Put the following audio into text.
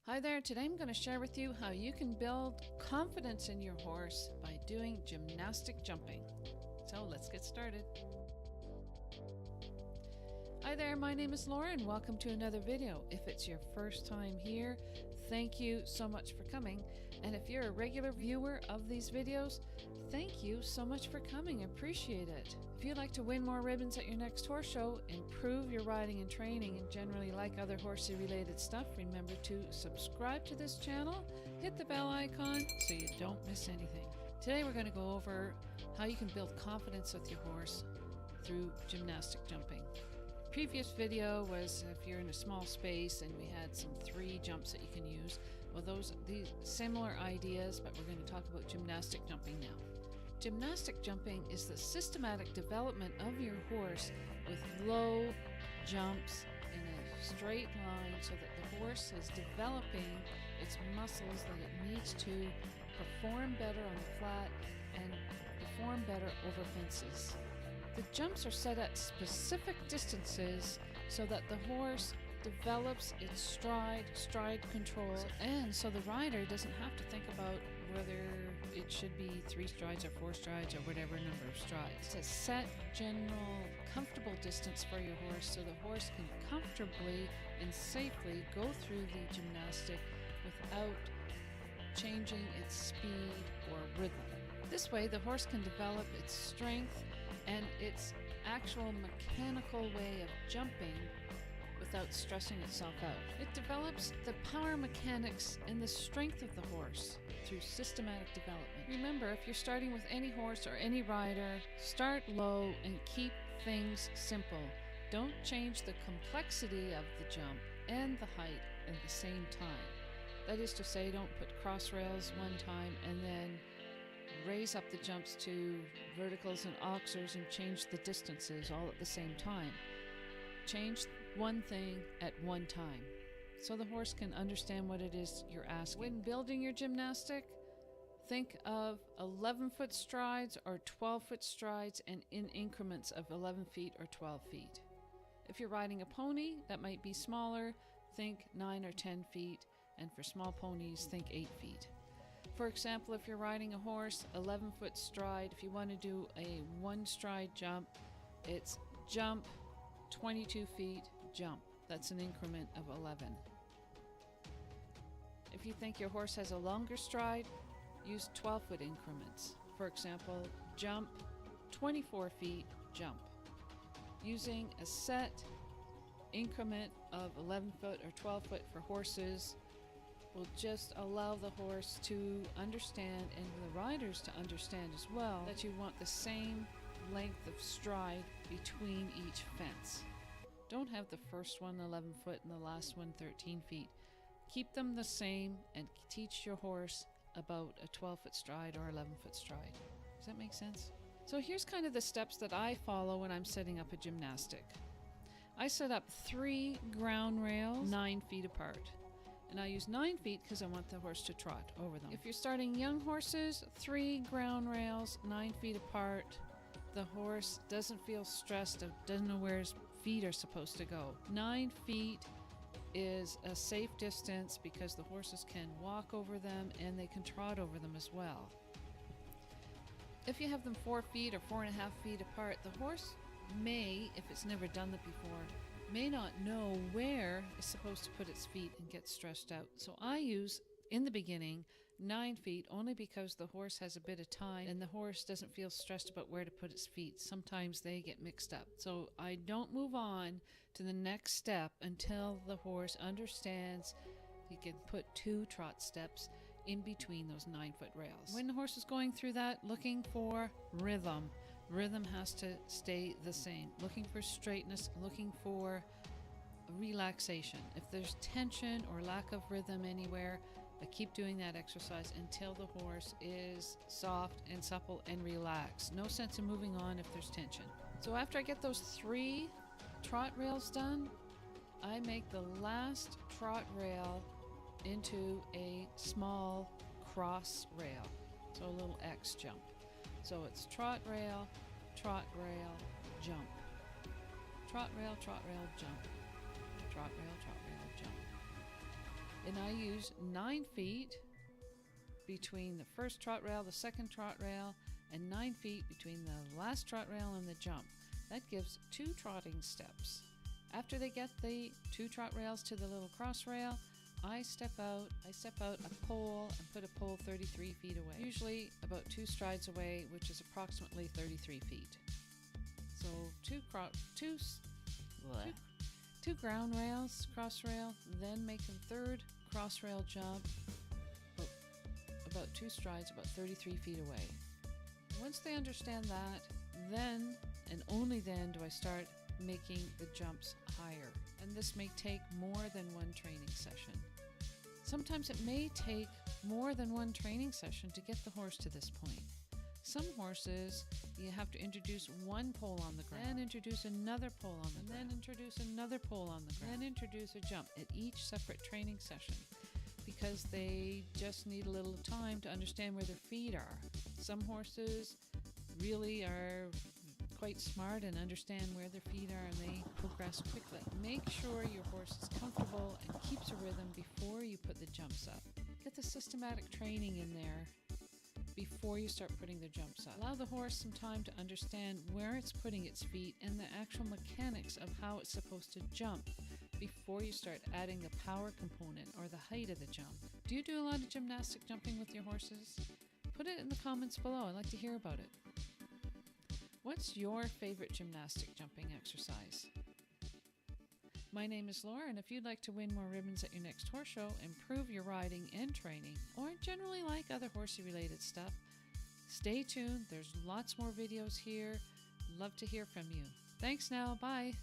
Hi there, today I'm going to share with you how you can build confidence in your horse by doing gymnastic jumping. So let's get started. Hi there, my name is Laura and welcome to another video. If it's your first time here, thank you so much for coming. And if you're a regular viewer of these videos, thank you so much for coming. I appreciate it. If you'd like to win more ribbons at your next horse show, improve your riding and training, and generally like other horsey related stuff, remember to subscribe to this channel, hit the bell icon so you don't miss anything. Today we're going to go over how you can build confidence with your horse through gymnastic jumping. Previous video was if you're in a small space, and we had some 3 jumps that you can use. Well, these similar ideas, but we're going to talk about gymnastic jumping now. Gymnastic jumping is the systematic development of your horse with low jumps in a straight line so that the horse is developing its muscles that it needs to perform better on the flat and perform better over fences. The jumps are set at specific distances so that the horse develops its stride control, and so the rider doesn't have to think about whether it should be 3 strides or 4 strides or whatever number of strides. It's a set, general, comfortable distance for your horse so the horse can comfortably and safely go through the gymnastic without changing its speed or rhythm. This way the horse can develop its strength and its actual mechanical way of jumping without stressing itself out. It develops the power mechanics and the strength of the horse through systematic development. Remember, if you're starting with any horse or any rider, start low and keep things simple. Don't change the complexity of the jump and the height at the same time. That is to say, don't put cross rails one time and then raise up the jumps to verticals and auxers and change the distances all at the same time. Change one thing at one time so the horse can understand what it is you're asking. When building your gymnastic, think of 11-foot strides or 12-foot strides and in increments of 11 feet or 12 feet. If you're riding a pony, that might be smaller. Think 9 or 10 feet, and for small ponies, think 8 feet. For example, if you're riding a horse, 11-foot stride, if you want to do a 1-stride jump, it's jump, 22 feet, jump. That's an increment of 11. If you think your horse has a longer stride, use 12-foot increments. For example, jump, 24 feet, jump. Using a set increment of 11-foot or 12-foot for horses will just allow the horse to understand, and the riders to understand as well, that you want the same length of stride between each fence. Don't have the first one 11 foot and the last one 13 feet. Keep them the same and teach your horse about a 12-foot stride or 11-foot stride. Does that make sense? So here's kind of the steps that I follow when I'm setting up a gymnastic. I set up 3 ground rails 9 feet apart. And I use 9 feet because I want the horse to trot over them. If you're starting young horses, 3 ground rails 9 feet apart. The horse doesn't feel stressed, doesn't know where his feet are supposed to go. 9 feet is a safe distance because the horses can walk over them and they can trot over them as well. If you have them 4 feet or 4.5 feet apart, the horse may, if it's never done that before, may not know where it's supposed to put its feet and get stressed out. So I use, in the beginning, 9 feet only because the horse has a bit of time and the horse doesn't feel stressed about where to put its feet. Sometimes they get mixed up. So I don't move on to the next step until the horse understands he can put 2 trot steps in between those 9-foot rails. When the horse is going through that, looking for rhythm. Rhythm has to stay the same. Looking for straightness, looking for relaxation. If there's tension or lack of rhythm anywhere, I keep doing that exercise until the horse is soft and supple and relaxed. No sense in moving on if there's tension. So after I get those 3 trot rails done, I make the last trot rail into a small cross rail. So a little X jump. So it's trot rail, jump. Trot rail, jump. Trot rail, jump. And I use 9 feet between the first trot rail, the second trot rail, and 9 feet between the last trot rail and the jump. That gives 2 trotting steps. After they get the 2 trot rails to the little cross rail, I step out a pole and put a pole 33 feet away, usually about 2 strides away, which is approximately 33 feet. So two ground rails, cross rail, then make the 3rd cross rail jump about 2 strides, about 33 feet away. Once they understand that, then and only then do I start making the jumps higher. And this may take more than 1 training session. Sometimes it may take more than 1 training session to get the horse to this point. Some horses, you have to introduce 1 pole on the ground, then introduce another pole on the ground, then introduce another pole on the ground, then introduce a jump at each separate training session, because they just need a little time to understand where their feet are. Some horses really are quite smart and understand where their feet are, and they progress quickly. Make sure your horse is comfortable and keeps a rhythm before you put the jumps up. Get the systematic training in there before you start putting the jumps up. Allow the horse some time to understand where it's putting its feet and the actual mechanics of how it's supposed to jump before you start adding the power component or the height of the jump. Do you do a lot of gymnastic jumping with your horses? Put it in the comments below. I'd like to hear about it. What's your favorite gymnastic jumping exercise? My name is Laura, and if you'd like to win more ribbons at your next horse show, improve your riding and training, or generally like other horsey related stuff, stay tuned. There's lots more videos here. Love to hear from you. Thanks now. Bye.